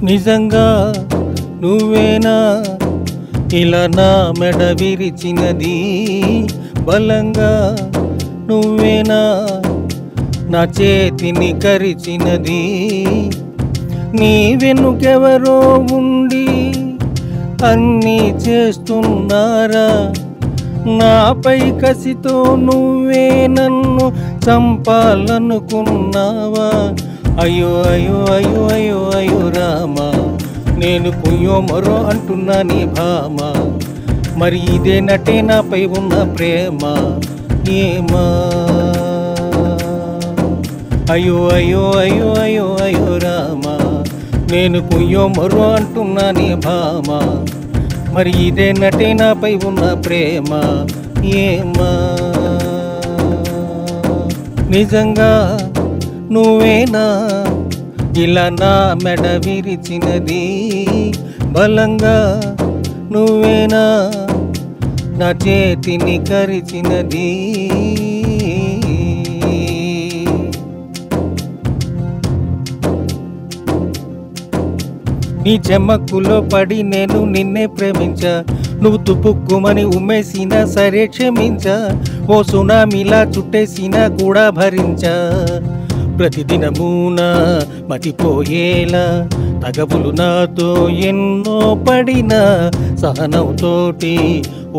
నిజంగా నువ్వేనా ఇలా నా మెడ విరిచినది బలంగా నువ్వేనా నా చేతిని కరిచినది నీ వెనుకెవరో ఉండి అన్నీ చేస్తున్నారా నాపై కసితో నువ్వే నన్ను చంపాలనుకున్నావా అయ్యో అయ్యో అయ్యో అయ్యో అయ్యో రామా నేను కుయ్యో మరో అంటున్నా నీ భామ మరి ఇదే నటే నాపై ఉన్న ప్రేమ ఏమా అయ్యో అయ్యో అయ్యో అయ్యో అయ్యో రామా నేను కుయ్యో మరో అంటున్నా నీ భామ మరి ఇదే నటే నాపై ఉన్న ప్రేమ ఏమా నిజంగా నువ్వేనా ఇలా నా మెడ విరిచినది బలంగా నువ్వేనా నా చేతిని కరిచినది నీ చెమ్మక్కులో పడి నేను నిన్నే ప్రేమించా నువ్వు తుపుక్కుమని ఉమ్మేసినా సరే క్షమించా ఓ సునామీలా చుట్టేసినా కూడా భరించా ప్రతిదినమున మతిపోయేలా తగవులు నాతో ఎన్నో పడినా సహనంతోటి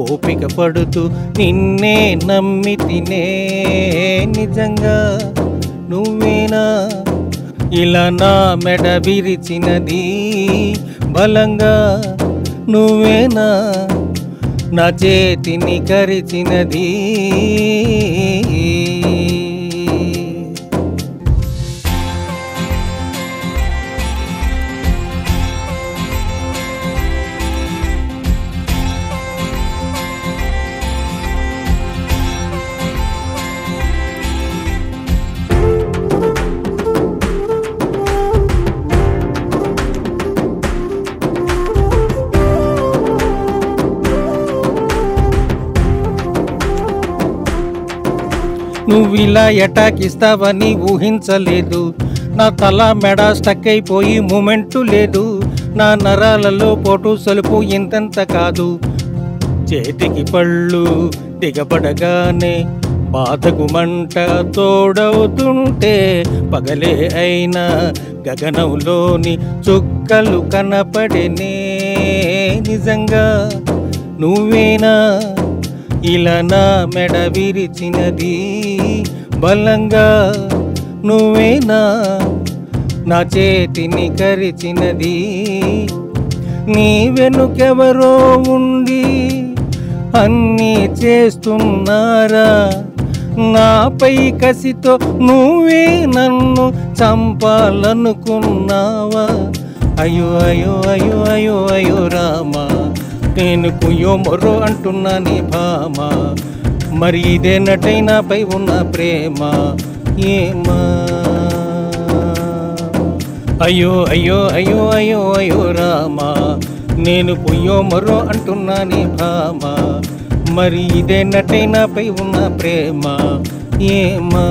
ఓపిక పడుతూ నిన్నే నమ్మితినే నిజంగా నువ్వేనా ఇలా నా మెడ విరిచినది బలంగా నువ్వేనా నా చేతిని కరిచినది నువ్విలా ఎటాకిస్తావని ఊహించలేదు నా తల మెడ స్టక్ అయిపోయి మూమెంటు లేదు నా నరాలలో పోటు సలుపు ఇంతంత కాదు చేతికి పళ్ళు దిగబడగానే బాధకు మంట తోడవుతుంటే పగలే అయినా గగనంలోని చుక్కలు కనపడేనే నిజంగా నువ్వేనా ఇలా నా మెడ విరిచినది బలంగా నువ్వేనా నా చేతిని కరిచినది నీ వెనుకెవరో ఉండి అన్నీ చేస్తున్నారా నాపై కసితో నువ్వే నన్ను చంపాలనుకున్నావా అయ్యో అయ్యో అయ్యో అయ్యో అయ్యో రామా నేను కుయ్యో మరో అంటున్నా నీ భామ మరి ఇదే నటై నాపై ఉన్న ప్రేమ ఏమా అయ్యో అయ్యో అయ్యో అయ్యో అయ్యో రామా నేను కుయ్యో మరో అంటున్నా నీ భామ మరి ఇదే నటై నాపై ఉన్న ప్రేమ ఏమా